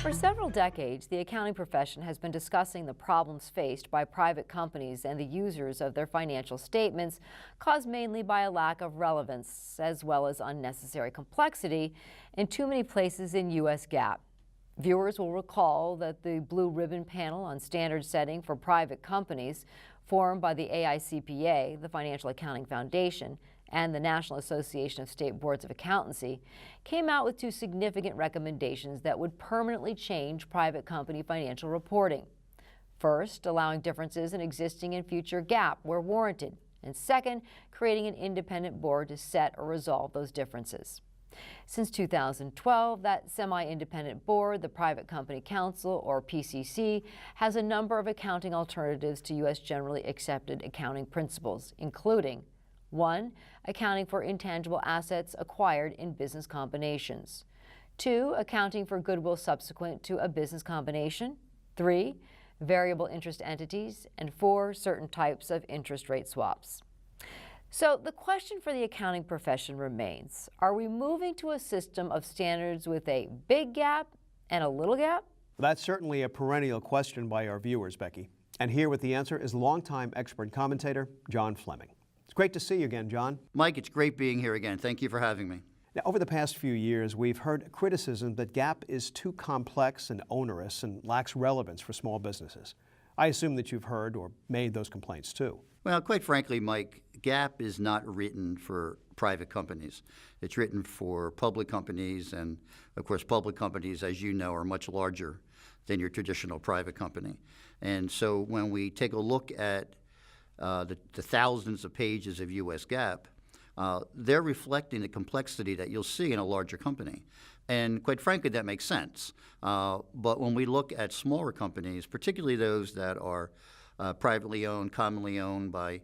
For several decades, the accounting profession has been discussing the problems faced by private companies and the users of their financial statements, caused mainly by a lack of relevance as well as unnecessary complexity in too many places in U.S. GAAP. Viewers will recall that the Blue Ribbon Panel on Standard Setting for Private Companies, formed by the AICPA, the Financial Accounting Foundation, and the National Association of State Boards of Accountancy, came out with two significant recommendations that would permanently change private company financial reporting. First, allowing differences in existing and future GAAP where warranted, and second, creating an independent board to set or resolve those differences. Since 2012, that semi-independent board, the Private Company Council, or PCC, has a number of accounting alternatives to U.S. generally accepted accounting principles, including 1. Accounting for intangible assets acquired in business combinations. 2. Accounting for goodwill subsequent to a business combination. 3. Variable interest entities. And 4. Certain types of interest rate swaps. So the question for the accounting profession remains, are we moving to a system of standards with a big gap and a little gap? That's certainly a perennial question by our viewers, Becky. And here with the answer is longtime expert commentator John Fleming. It's great to see you again, John. Mike, it's great being here again. Thank you for having me. Now, over the past few years, we've heard criticism that GAAP is too complex and onerous and lacks relevance for small businesses. I assume that you've heard or made those complaints too. Well, quite frankly, Mike, GAAP is not written for private companies. It's written for public companies, and of course, public companies, as you know, are much larger than your traditional private company. And so when we take a look at the thousands of pages of U.S. GAAP, they're reflecting the complexity that you'll see in a larger company. And quite frankly, that makes sense. But when we look at smaller companies, particularly those that are privately owned, commonly owned by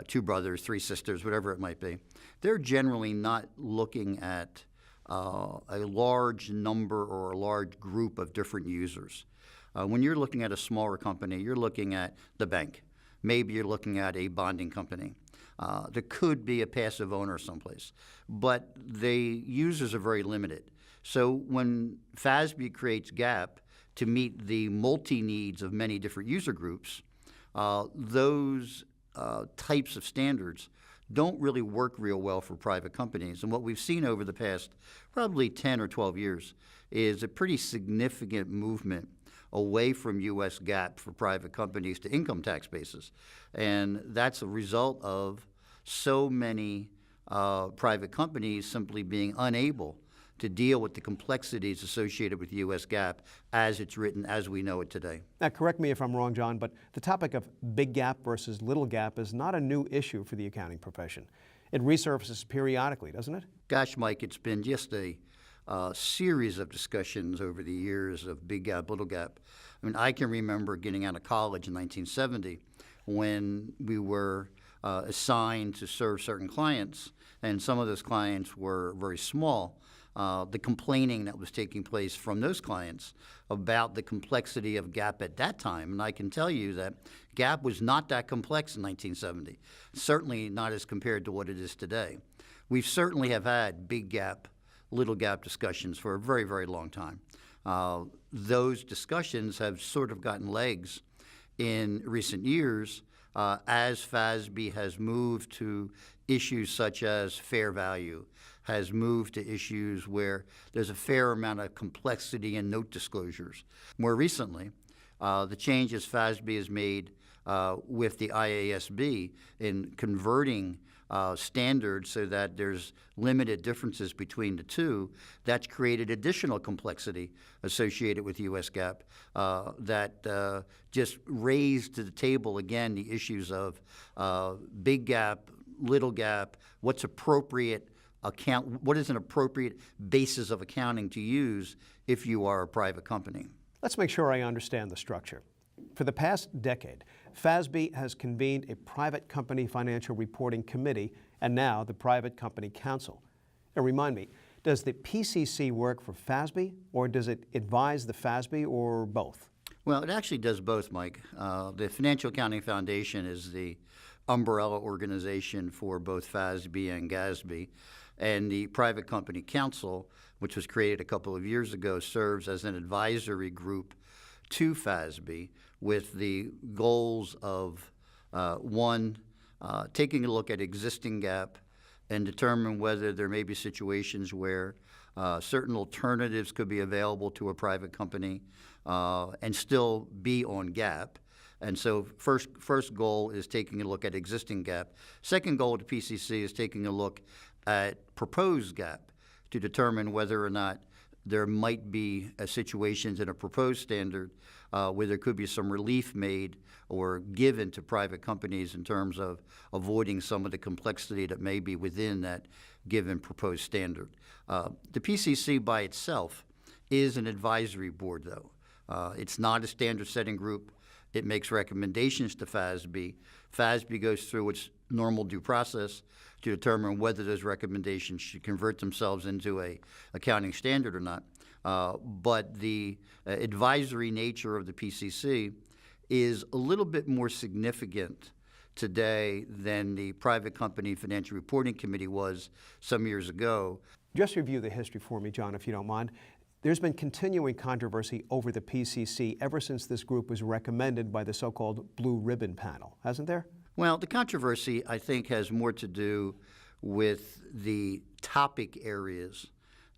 two brothers, three sisters, whatever it might be, they're generally not looking at a large number or a large group of different users. When you're looking at a smaller company, you're looking at the bank. Maybe you're looking at a bonding company. There could be a passive owner someplace, but the users are very limited. So when FASB creates GAAP to meet the multi-needs of many different user groups, those types of standards don't really work real well for private companies. And what we've seen over the past probably 10 or 12 years is a pretty significant movement away from U.S. GAAP for private companies to income tax basis. And that's a result of so many private companies simply being unable to deal with the complexities associated with U.S. GAAP as it's written, as we know it today. Now, correct me if I'm wrong, John, but the topic of big GAAP versus little GAAP is not a new issue for the accounting profession. It resurfaces periodically, doesn't it? Gosh, Mike, it's been just a series of discussions over the years of big GAAP, little GAAP. I mean, I can remember getting out of college in 1970 when we were assigned to serve certain clients, and some of those clients were very small. The complaining that was taking place from those clients about the complexity of GAAP at that time. And I can tell you that GAAP was not that complex in 1970, certainly not as compared to what it is today. We certainly have had big GAAP, little GAAP discussions for a very, very long time. Those discussions have sort of gotten legs in recent years as FASB has moved to issues such as fair value, has moved to issues where there's a fair amount of complexity in note disclosures. More recently, the changes FASB has made with the IASB in converting standards so that there's limited differences between the two, that's created additional complexity associated with U.S. GAAP that just raised to the table again the issues of big GAAP, little GAAP, what's appropriate what is an appropriate basis of accounting to use if you are a private company. Let's make sure I understand the structure. For the past decade, FASB has convened a private company financial reporting committee and now the Private Company Council. Now remind me, does the PCC work for FASB or does it advise the FASB or both? Well, it actually does both, Mike. The Financial Accounting Foundation is the umbrella organization for both FASB and GASB, and the Private Company Council, which was created a couple of years ago, serves as an advisory group to FASB with the goals of, one, taking a look at existing GAAP and determine whether there may be situations where certain alternatives could be available to a private company and still be on GAAP. And so first goal is taking a look at existing GAAP. Second goal of the PCC is taking a look at proposed GAAP to determine whether or not there might be situations in a proposed standard where there could be some relief made or given to private companies in terms of avoiding some of the complexity that may be within that given proposed standard. The PCC by itself is an advisory board, though. It's not a standard-setting group. It makes recommendations to FASB. FASB goes through its normal due process to determine whether those recommendations should convert themselves into a accounting standard or not. But the advisory nature of the PCC is a little bit more significant today than the Private Company Financial Reporting Committee was some years ago. Just review the history for me, John, if you don't mind. There's been continuing controversy over the PCC ever since this group was recommended by the so-called Blue Ribbon Panel, hasn't there? Well, the controversy, I think, has more to do with the topic areas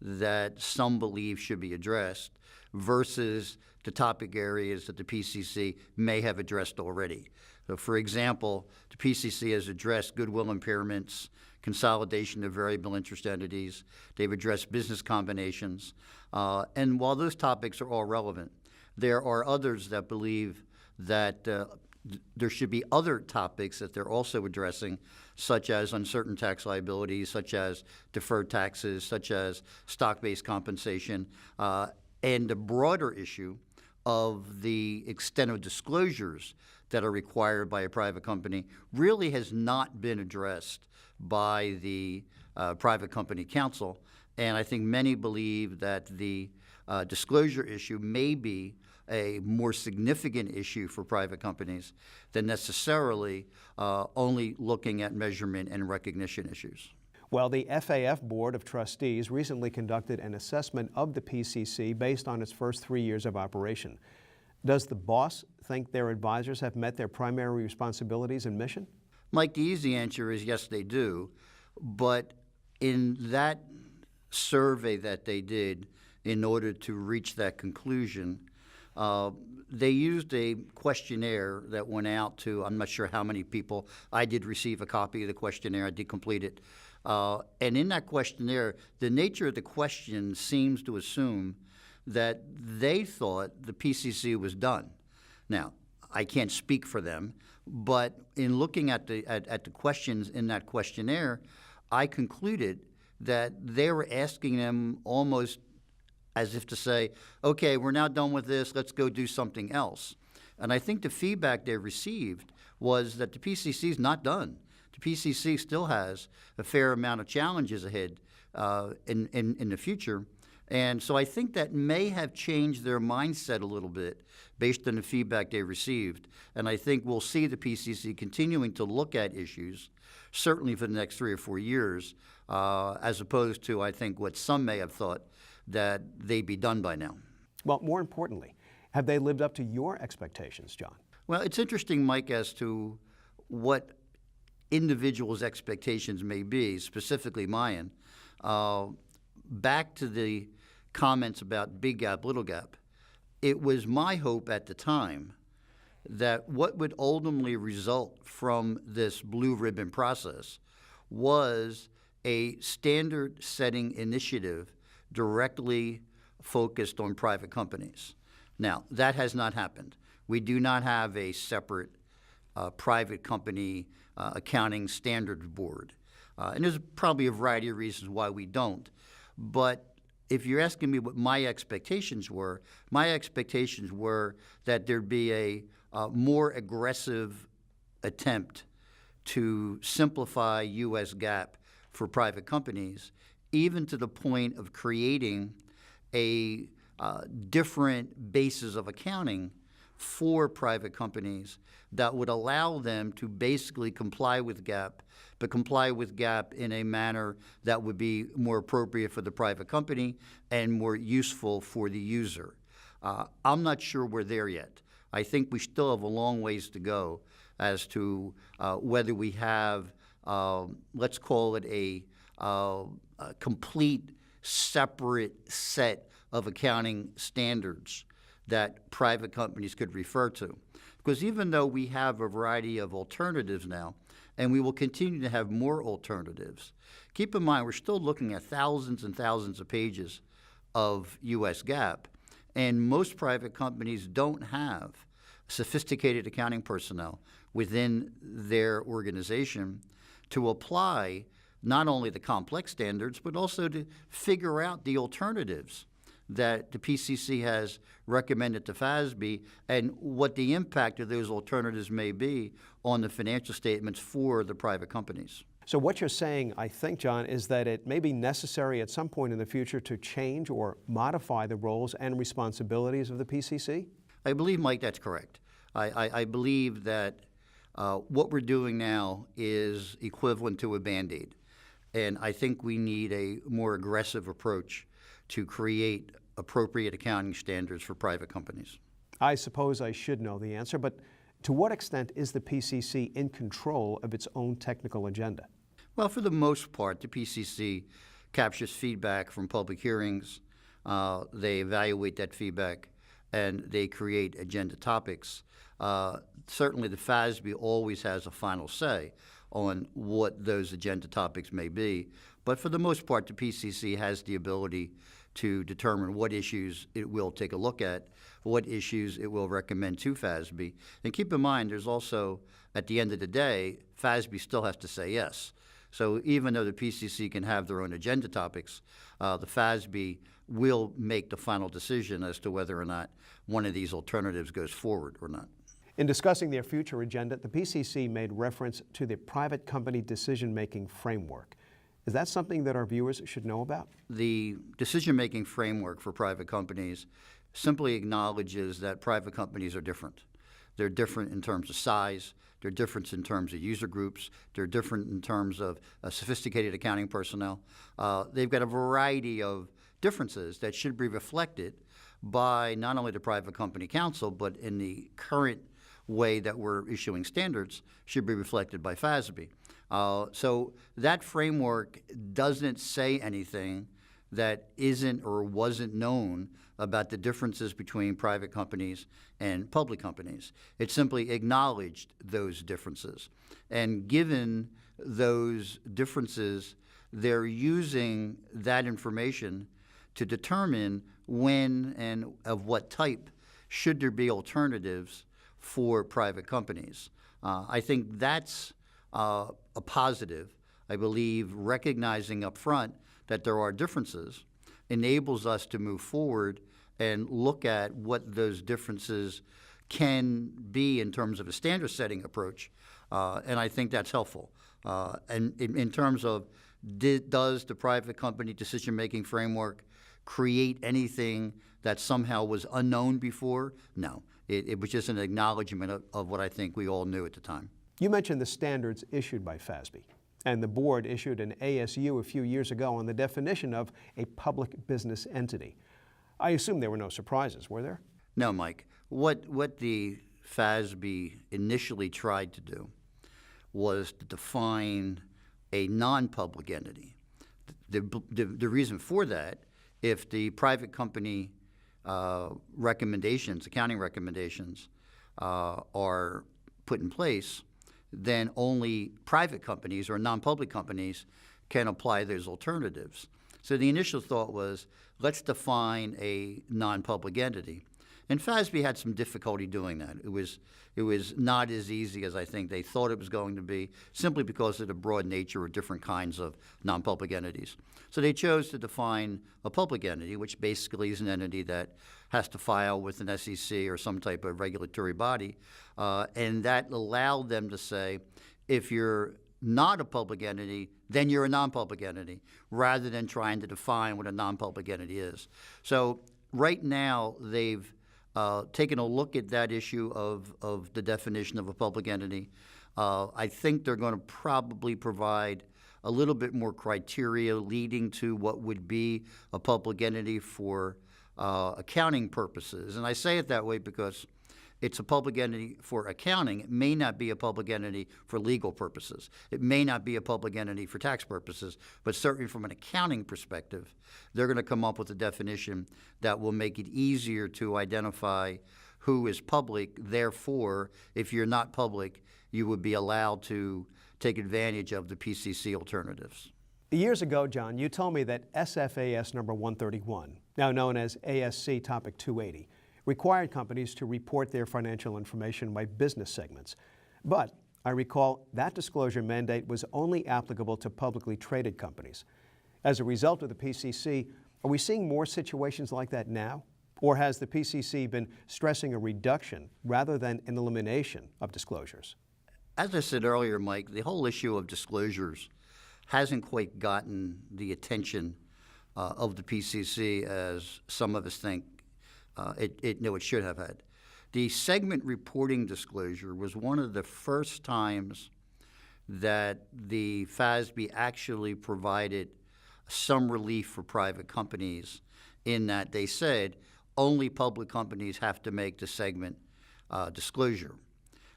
that some believe should be addressed versus the topic areas that the PCC may have addressed already. So, for example, the PCC has addressed goodwill impairments, consolidation of variable interest entities. They've addressed business combinations. And while those topics are all relevant, there are others that believe that there should be other topics that they're also addressing, such as uncertain tax liabilities, such as deferred taxes, such as stock-based compensation, and the broader issue of the extent of disclosures that are required by a private company really has not been addressed by the Private Company Council. And I think many believe that the disclosure issue may be a more significant issue for private companies than necessarily only looking at measurement and recognition issues. Well, the FAF Board of Trustees recently conducted an assessment of the PCC based on its first 3 years of operation. Does the boss think their advisors have met their primary responsibilities and mission? Mike, the easy answer is yes, they do. But in that survey that they did in order to reach that conclusion, they used a questionnaire that went out to, I'm not sure how many people. I did receive a copy of the questionnaire. I did complete it. And in that questionnaire, the nature of the question seems to assume that they thought the PCC was done. Now, I can't speak for them, but in looking at the questions in that questionnaire, I concluded that they were asking them almost as if to say, okay, we're now done with this, let's go do something else. And I think the feedback they received was that the PCC is not done. The PCC still has a fair amount of challenges ahead in the future. And so I think that may have changed their mindset a little bit based on the feedback they received. And I think we'll see the PCC continuing to look at issues, certainly for the next 3 or 4 years, as opposed to, I think, what some may have thought, that they'd be done by now. Well, more importantly, have they lived up to your expectations, John? Well, it's interesting, Mike, as to what individuals' expectations may be, specifically mine. Back to the comments about big gap, little gap, it was my hope at the time that what would ultimately result from this blue ribbon process was a standard-setting initiative directly focused on private companies. Now, that has not happened. We do not have a separate private company accounting standards board. And there's probably a variety of reasons why we don't. But if you're asking me what my expectations were that there'd be a more aggressive attempt to simplify U.S. GAAP for private companies, even to the point of creating a different basis of accounting for private companies that would allow them to basically comply with GAAP, but comply with GAAP in a manner that would be more appropriate for the private company and more useful for the user. I'm not sure we're there yet. I think we still have a long ways to go as to whether we have, let's call it a complete separate set of accounting standards that private companies could refer to. Because even though we have a variety of alternatives now, and we will continue to have more alternatives, keep in mind we're still looking at thousands and thousands of pages of U.S. GAAP, and most private companies don't have sophisticated accounting personnel within their organization to apply not only the complex standards, but also to figure out the alternatives that the PCC has recommended to FASB and what the impact of those alternatives may be on the financial statements for the private companies. So what you're saying, I think, John, is that it may be necessary at some point in the future to change or modify the roles and responsibilities of the PCC? I believe, Mike, that's correct. I believe that what we're doing now is equivalent to a Band-Aid. And I think we need a more aggressive approach to create appropriate accounting standards for private companies. I suppose I should know the answer, but to what extent is the PCC in control of its own technical agenda? Well, for the most part, the PCC captures feedback from public hearings. They evaluate that feedback, and they create agenda topics. Certainly, the FASB always has a final say on what those agenda topics may be. But for the most part, the PCC has the ability to determine what issues it will take a look at, what issues it will recommend to FASB. And keep in mind, there's also, at the end of the day, FASB still has to say yes. So even though the PCC can have their own agenda topics, the FASB will make the final decision as to whether or not one of these alternatives goes forward or not. In discussing their future agenda, the PCC made reference to the private company decision-making framework. Is that something that our viewers should know about? The decision-making framework for private companies simply acknowledges that private companies are different. They're different in terms of size. They're different in terms of user groups. They're different in terms of sophisticated accounting personnel. They've got a variety of differences that should be reflected by not only the Private Company Council, but in the current way that we're issuing standards should be reflected by FASB. So that framework doesn't say anything that isn't or wasn't known about the differences between private companies and public companies. It simply acknowledged those differences. And given those differences, they're using that information to determine when and of what type should there be alternatives for private companies. I think that's a positive. I believe recognizing up front that there are differences enables us to move forward and look at what those differences can be in terms of a standard setting approach, and I think that's helpful. And in terms of does the private company decision-making framework create anything that somehow was unknown before? No. It was just an acknowledgement of what I think we all knew at the time. You mentioned the standards issued by FASB, and the board issued an ASU a few years ago on the definition of a public business entity. I assume there were no surprises, were there? No, Mike. What the FASB initially tried to do was to define a non-public entity. The reason for that, if the private company recommendations, accounting recommendations, are put in place, then only private companies or non-public companies can apply those alternatives. So the initial thought was, let's define a non-public entity. And FASB had some difficulty doing that. It was not as easy as I think they thought it was going to be, simply because of the broad nature of different kinds of non-public entities. So they chose to define a public entity, which basically is an entity that has to file with an SEC or some type of regulatory body, and that allowed them to say, if you're not a public entity, then you're a non-public entity, rather than trying to define what a non-public entity is. So right now, they've taken a look at that issue of the definition of a public entity. I think they're going to probably provide a little bit more criteria leading to what would be a public entity for accounting purposes. And I say it that way because it's a public entity for accounting. It may not be a public entity for legal purposes. It may not be a public entity for tax purposes, but certainly from an accounting perspective, they're going to come up with a definition that will make it easier to identify who is public. Therefore, if you're not public, you would be allowed to take advantage of the PCC alternatives. Years ago, John, you told me that SFAS number 131, now known as ASC Topic 280, required companies to report their financial information by business segments. But I recall that disclosure mandate was only applicable to publicly traded companies. As a result of the PCC, are we seeing more situations like that now? Or has the PCC been stressing a reduction rather than an elimination of disclosures? As I said earlier, Mike, the whole issue of disclosures hasn't quite gotten the attention of the PCC as some of us think it should have had. The segment reporting disclosure was one of the first times that the FASB actually provided some relief for private companies, in that they said only public companies have to make the segment disclosure.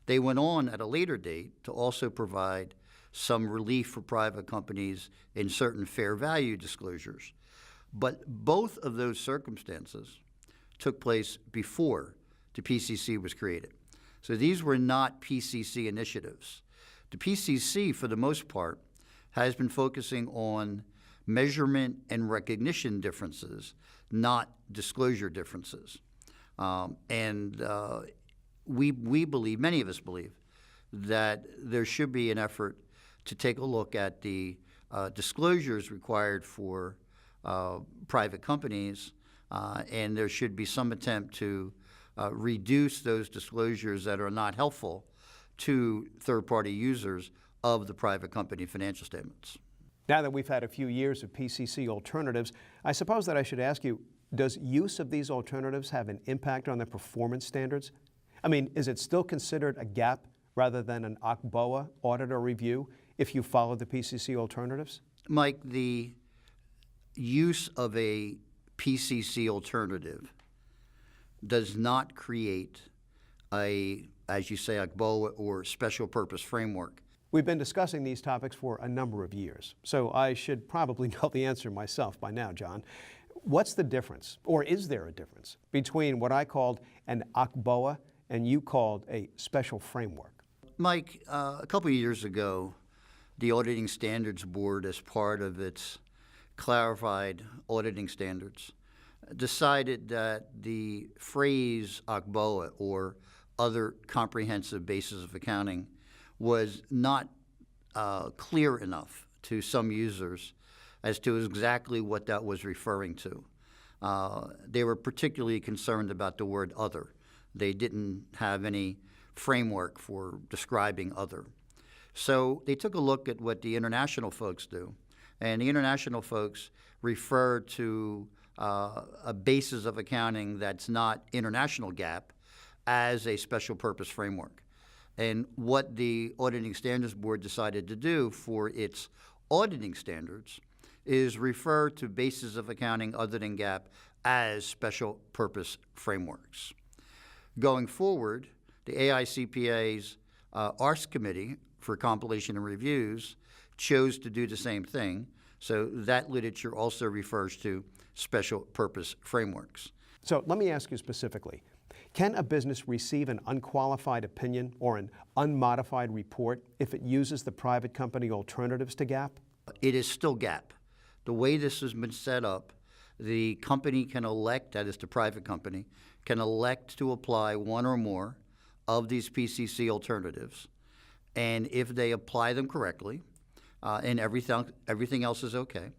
They went on at a later date to also provide some relief for private companies in certain fair value disclosures. But both of those circumstances took place before the PCC was created. So these were not PCC initiatives. The PCC, for the most part, has been focusing on measurement and recognition differences, not disclosure differences. We believe, many of us believe, that there should be an effort to take a look at the disclosures required for private companies, and there should be some attempt to reduce those disclosures that are not helpful to third-party users of the private company financial statements. Now that we've had a few years of PCC alternatives, I suppose that I should ask you, does use of these alternatives have an impact on the performance standards? I mean, is it still considered a GAAP rather than an ACBOA audit or review if you follow the PCC alternatives? Mike, the use of a PCC alternative does not create a, as you say, ACBOA or special purpose framework. We've been discussing these topics for a number of years, so I should probably know the answer myself by now, John. What's the difference, or is there a difference, between what I called an ACBOA and you called a special framework? Mike, a couple of years ago, the Auditing Standards Board, as part of its clarified auditing standards, decided that the phrase ACBOA, or other comprehensive basis of accounting, was not clear enough to some users as to exactly what that was referring to. They were particularly concerned about the word other. They didn't have any framework for describing other. So they took a look at what the international folks do, and the international folks refer to a basis of accounting that's not international GAAP as a special purpose framework. And what the Auditing Standards Board decided to do for its auditing standards is refer to bases of accounting other than GAAP as special purpose frameworks. Going forward, the AICPA's ARS Committee for Compilation and Reviews chose to do the same thing, so that literature also refers to special purpose frameworks. So let me ask you specifically, can a business receive an unqualified opinion or an unmodified report if it uses the private company alternatives to GAAP? It is still GAAP. The way this has been set up, the company can elect, that is the private company, can elect to apply one or more of these PCC alternatives, and if they apply them correctly, and everything else is okay,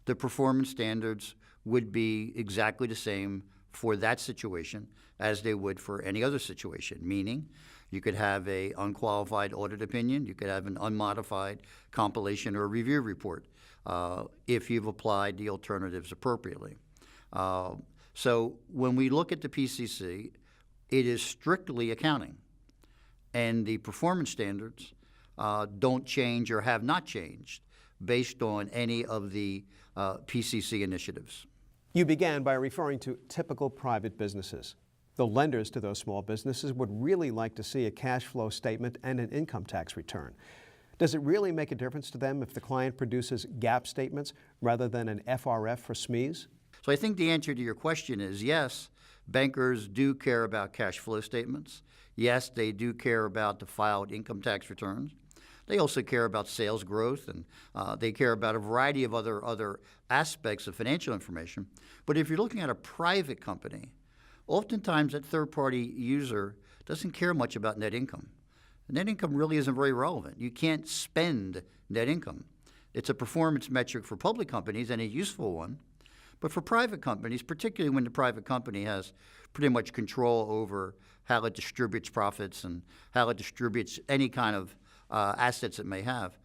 the performance standards would be exactly the same for that situation as they would for any other situation, meaning you could have an unqualified audit opinion, you could have an unmodified compilation or review report if you've applied the alternatives appropriately. So when we look at the PCC, it is strictly accounting. And the performance standards don't change or have not changed based on any of the PCC initiatives. You began by referring to typical private businesses. The lenders to those small businesses would really like to see a cash flow statement and an income tax return. Does it really make a difference to them if the client produces GAAP statements rather than an FRF for SMEs? So I think the answer to your question is yes, bankers do care about cash flow statements. Yes, they do care about the filed income tax returns. They also care about sales growth, and they care about a variety of other aspects of financial information. But if you're looking at a private company, oftentimes that third-party user doesn't care much about net income. Net income really isn't very relevant. You can't spend net income. It's a performance metric for public companies and a useful one. But for private companies, particularly when the private company has pretty much control over how it distributes profits and how it distributes any kind of assets it may have,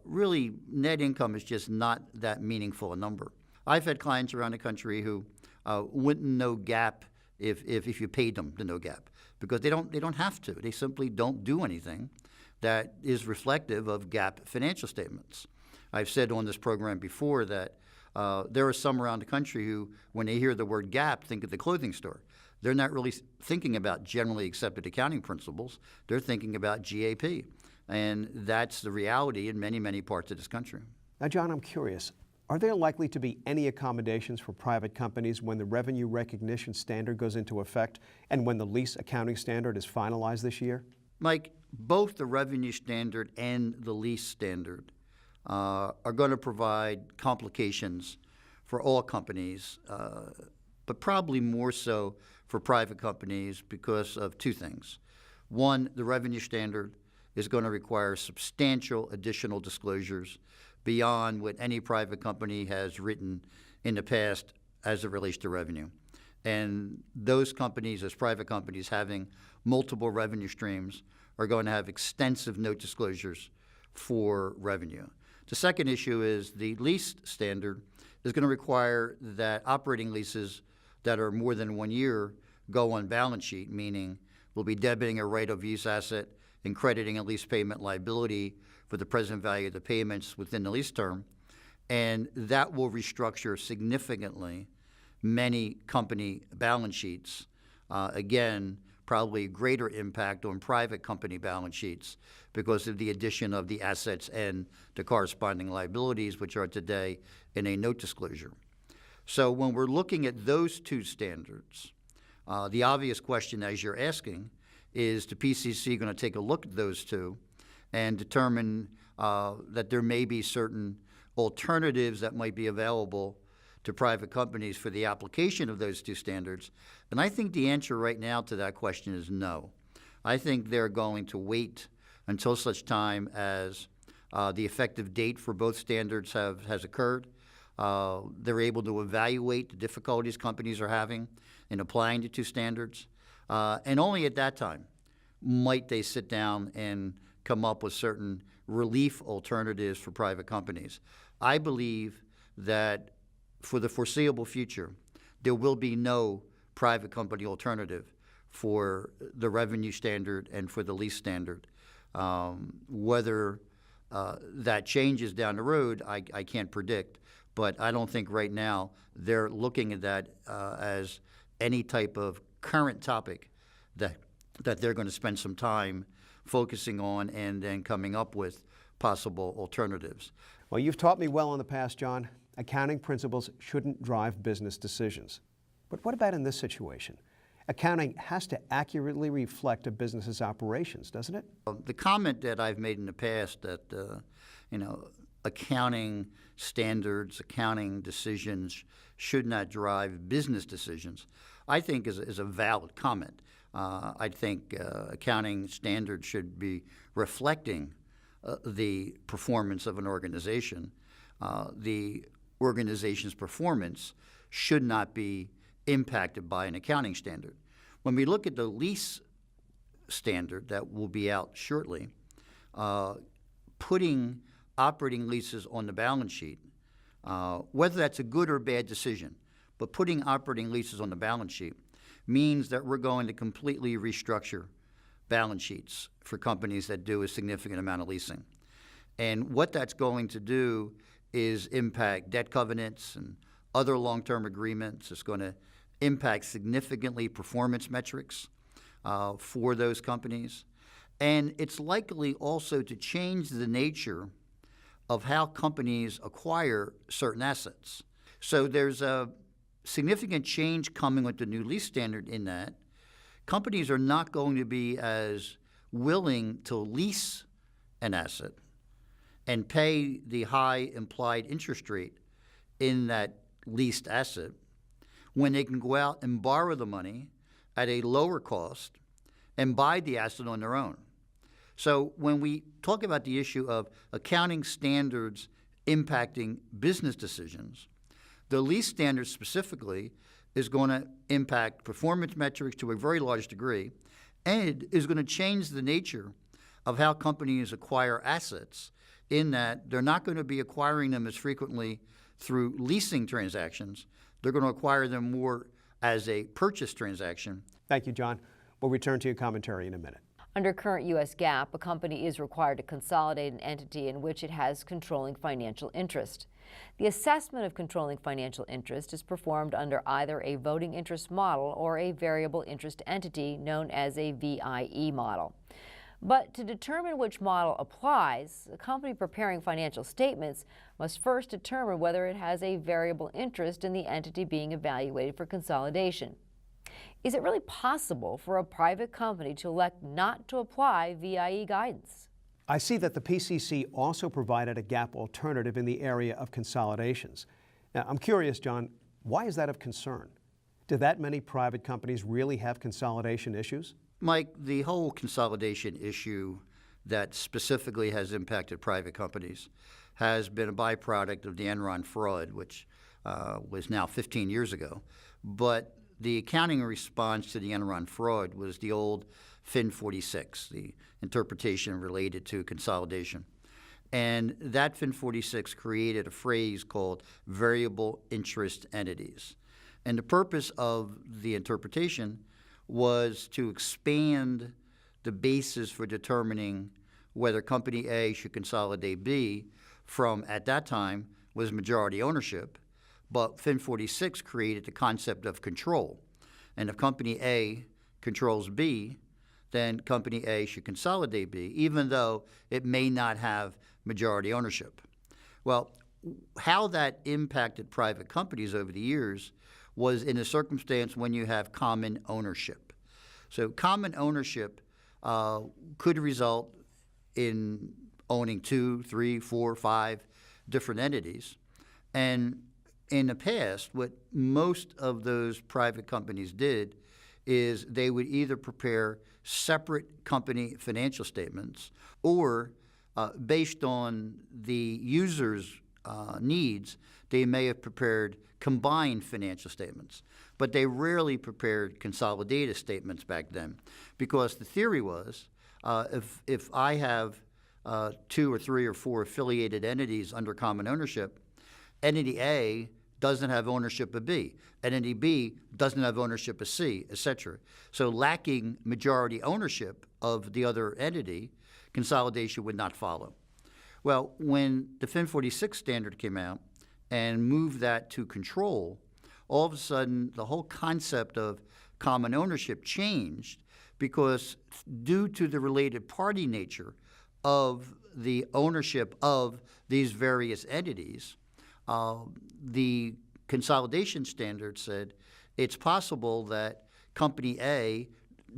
really net income is just not that meaningful a number. I've had clients around the country who wouldn't know GAAP if you paid them to know GAAP, because they don't have to. They simply don't do anything that is reflective of GAAP financial statements. I've said on this program before that there are some around the country who, when they hear the word GAAP, think of the clothing store. They're not really thinking about generally accepted accounting principles. They're thinking about GAAP. And that's the reality in many, many parts of this country. Now, John, I'm curious. Are there likely to be any accommodations for private companies when the revenue recognition standard goes into effect and when the lease accounting standard is finalized this year? Mike, both the revenue standard and the lease standard are going to provide complications for all companies, but probably more so for private companies because of two things. One, the revenue standard is going to require substantial additional disclosures beyond what any private company has written in the past as it relates to revenue. And those companies, as private companies having multiple revenue streams, are going to have extensive note disclosures for revenue. The second issue is the lease standard is going to require that operating leases that are more than 1 year go on balance sheet, meaning we'll be debiting a right of use asset and crediting a lease payment liability for the present value of the payments within the lease term. And that will restructure significantly many company balance sheets. Again, probably a greater impact on private company balance sheets because of the addition of the assets and the corresponding liabilities, which are today in a note disclosure. So when we're looking at those two standards, the obvious question, as you're asking, is the PCC going to take a look at those two and determine that there may be certain alternatives that might be available to private companies for the application of those two standards? And I think the answer right now to that question is no. I think they're going to wait until such time as the effective date for both standards has occurred. They're able to evaluate the difficulties companies are having in applying the two standards. And only at that time might they sit down and come up with certain relief alternatives for private companies. I believe that for the foreseeable future, there will be no private company alternative for the revenue standard and for the lease standard. Whether that changes down the road, I can't predict, but I don't think right now they're looking at that as any type of current topic that they're going to spend some time focusing on and then coming up with possible alternatives. Well, you've taught me well in the past, John. Accounting principles shouldn't drive business decisions. But what about in this situation? Accounting has to accurately reflect a business's operations, doesn't it? The comment that I've made in the past that, accounting standards, accounting decisions should not drive business decisions, I think is a valid comment. I think accounting standards should be reflecting the performance of an organization. The organization's performance should not be impacted by an accounting standard. When we look at the lease standard that will be out shortly, putting operating leases on the balance sheet, whether that's a good or bad decision, but putting operating leases on the balance sheet means that we're going to completely restructure balance sheets for companies that do a significant amount of leasing. And what that's going to do is impact debt covenants and other long-term agreements. It's going to impact significantly performance metrics for those companies. And it's likely also to change the nature of how companies acquire certain assets. So there's a significant change coming with the new lease standard in that companies are not going to be as willing to lease an asset and pay the high implied interest rate in that leased asset when they can go out and borrow the money at a lower cost and buy the asset on their own. So when we talk about the issue of accounting standards impacting business decisions, the lease standard specifically is going to impact performance metrics to a very large degree, and is going to change the nature of how companies acquire assets, in that they're not going to be acquiring them as frequently through leasing transactions. They're going to acquire them more as a purchase transaction. Thank you, John. We'll return to your commentary in a minute. Under current U.S. GAAP, a company is required to consolidate an entity in which it has controlling financial interest. The assessment of controlling financial interest is performed under either a voting interest model or a variable interest entity known as a VIE model. But to determine which model applies, a company preparing financial statements must first determine whether it has a variable interest in the entity being evaluated for consolidation. Is it really possible for a private company to elect not to apply VIE guidance? I see that the PCC also provided a GAAP alternative in the area of consolidations. Now, I'm curious, John, why is that of concern? Do that many private companies really have consolidation issues? Mike, the whole consolidation issue that specifically has impacted private companies has been a byproduct of the Enron fraud, which was now 15 years ago. But the accounting response to the Enron fraud was the old FIN 46, the interpretation related to consolidation. And that FIN 46 created a phrase called variable interest entities. And the purpose of the interpretation was to expand the basis for determining whether Company A should consolidate B from, at that time, was majority ownership, but FIN 46 created the concept of control. And if Company A controls B, then Company A should consolidate B, even though it may not have majority ownership. Well, how that impacted private companies over the years was in a circumstance when you have common ownership. So common ownership could result in owning 2, 3, 4, 5 different entities. And in the past, what most of those private companies did is they would either prepare separate company financial statements or based on the user's needs, they may have prepared combined financial statements. But they rarely prepared consolidated statements back then, because the theory was if I have 2 or 3 or 4 affiliated entities under common ownership, entity A doesn't have ownership of B. Entity B doesn't have ownership of C, et cetera. So lacking majority ownership of the other entity, consolidation would not follow. Well, when the FIN 46 standard came out and moved that to control, all of a sudden the whole concept of common ownership changed, because due to the related party nature of the ownership of these various entities, the consolidation standard said it's possible that Company A,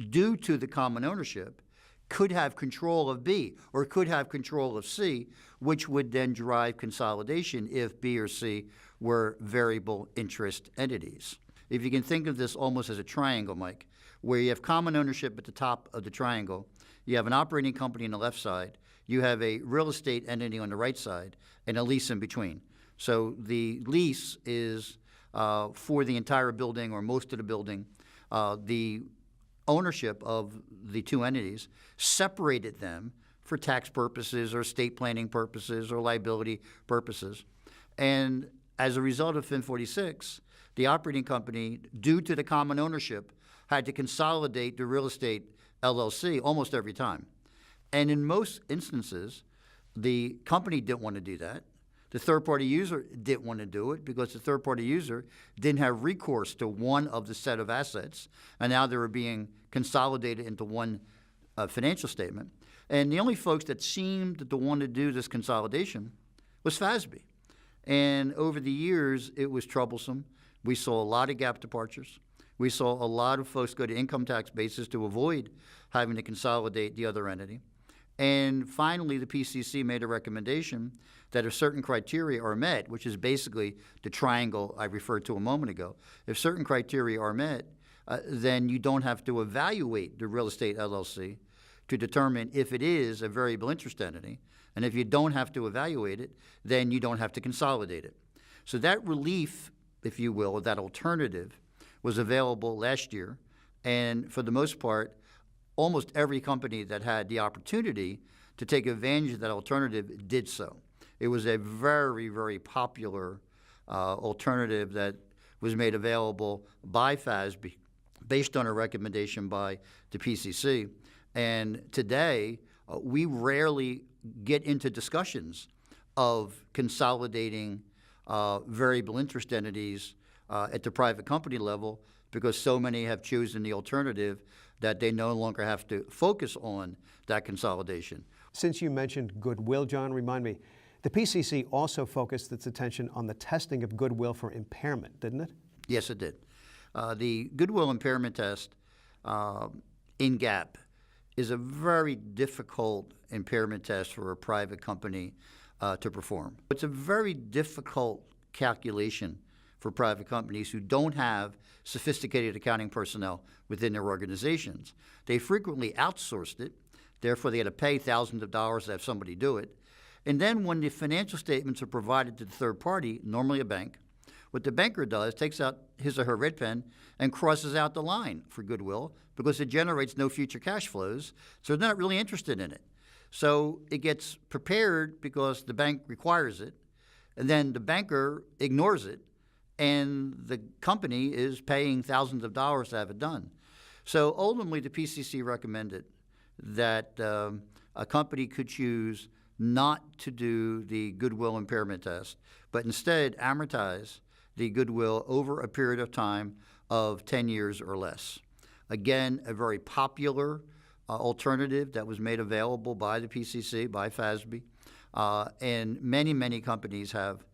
due to the common ownership, could have control of B or could have control of C, which would then drive consolidation if B or C were variable interest entities. If you can think of this almost as a triangle, Mike, where you have common ownership at the top of the triangle, you have an operating company on the left side, you have a real estate entity on the right side, and a lease in between. So the lease is for the entire building or most of the building. The ownership of the two entities separated them for tax purposes or estate planning purposes or liability purposes. And as a result of FIN 46, the operating company, due to the common ownership, had to consolidate the real estate LLC almost every time. And in most instances, the company didn't want to do that. The third-party user didn't want to do it because the third-party user didn't have recourse to one of the set of assets, and now they were being consolidated into one financial statement. And the only folks that seemed to want to do this consolidation was FASB. And over the years, it was troublesome. We saw a lot of GAAP departures. We saw a lot of folks go to income tax bases to avoid having to consolidate the other entity. And finally, the PCC made a recommendation that if certain criteria are met, which is basically the triangle I referred to a moment ago, if certain criteria are met, then you don't have to evaluate the real estate LLC to determine if it is a variable interest entity. And if you don't have to evaluate it, then you don't have to consolidate it. So that relief, if you will, that alternative, was available last year. And for the most part, almost every company that had the opportunity to take advantage of that alternative did so. It was a very, very popular alternative that was made available by FASB based on a recommendation by the PCC. And today, we rarely get into discussions of consolidating variable interest entities at the private company level because so many have chosen the alternative that they no longer have to focus on that consolidation. Since you mentioned Goodwill, John, remind me, the PCC also focused its attention on the testing of Goodwill for impairment, didn't it? Yes, it did. The Goodwill impairment test in GAAP is a very difficult impairment test for a private company to perform. It's a very difficult calculation for private companies who don't have sophisticated accounting personnel within their organizations. They frequently outsourced it, therefore they had to pay thousands of dollars to have somebody do it. And then when the financial statements are provided to the third party, normally a bank, what the banker does, takes out his or her red pen and crosses out the line for Goodwill because it generates no future cash flows, so they're not really interested in it. So it gets prepared because the bank requires it, and then the banker ignores it, and the company is paying thousands of dollars to have it done. So ultimately, the PCC recommended that a company could choose not to do the Goodwill impairment test, but instead amortize the Goodwill over a period of time of 10 years or less. Again, a very popular alternative that was made available by the PCC, by FASB, and many, many companies have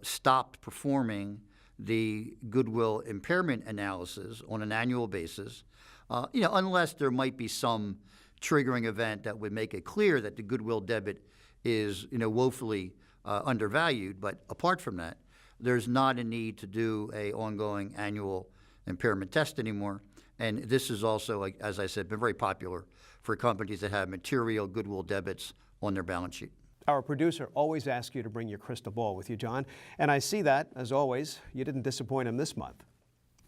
stopped performing the Goodwill impairment analysis on an annual basis, unless there might be some triggering event that would make it clear that the Goodwill debit is, woefully undervalued. But apart from that, there's not a need to do a ongoing annual impairment test anymore. And this is also, like, as I said, been very popular for companies that have material Goodwill debits on their balance sheet. Our producer always asks you to bring your crystal ball with you, John, and I see that, as always, you didn't disappoint him this month.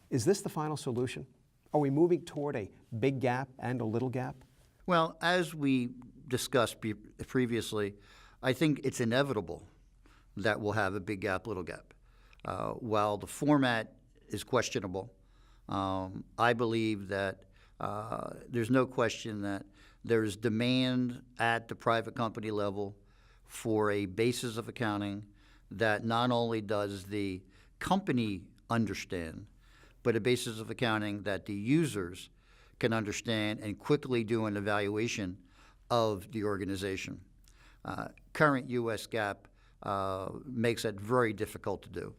Is this the final solution? Are we moving toward a big gap and a little gap? Well, as we discussed previously, I think it's inevitable that we'll have a big gap, little gap. While the format is questionable, I believe that there's no question that there's demand at the private company level for a basis of accounting that not only does the company understand, but a basis of accounting that the users can understand and quickly do an evaluation of the organization. Current U.S. GAAP makes that very difficult to do.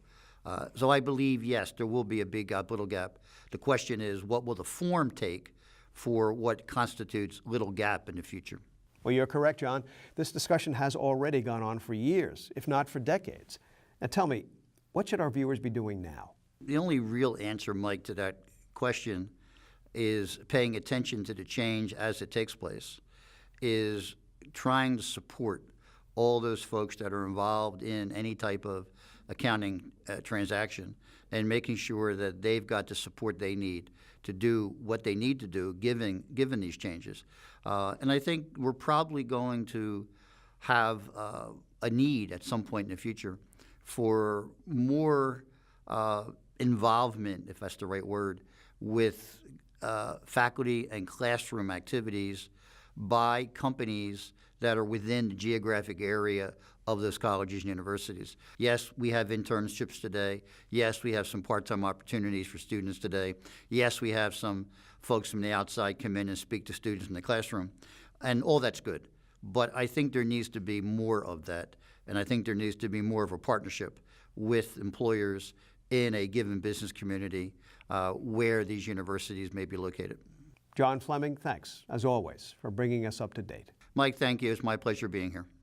So I believe, yes, there will be a big gap, little gap. The question is, what will the form take for what constitutes little gap in the future? Well, you're correct, John. This discussion has already gone on for years, if not for decades. Now tell me, what should our viewers be doing now? The only real answer, Mike, to that question is paying attention to the change as it takes place, is trying to support all those folks that are involved in any type of accounting transaction and making sure that they've got the support they need to do what they need to do given these changes. And I think we're probably going to have a need at some point in the future for more involvement, if that's the right word, with faculty and classroom activities by companies that are within the geographic area of those colleges and universities. Yes, we have internships today. Yes, we have some part-time opportunities for students today. Yes, we have some folks from the outside come in and speak to students in the classroom, and all that's good. But I think there needs to be more of that, and I think there needs to be more of a partnership with employers in a given business community where these universities may be located. John Fleming, thanks, as always, for bringing us up to date. Mike, thank you. It's my pleasure being here.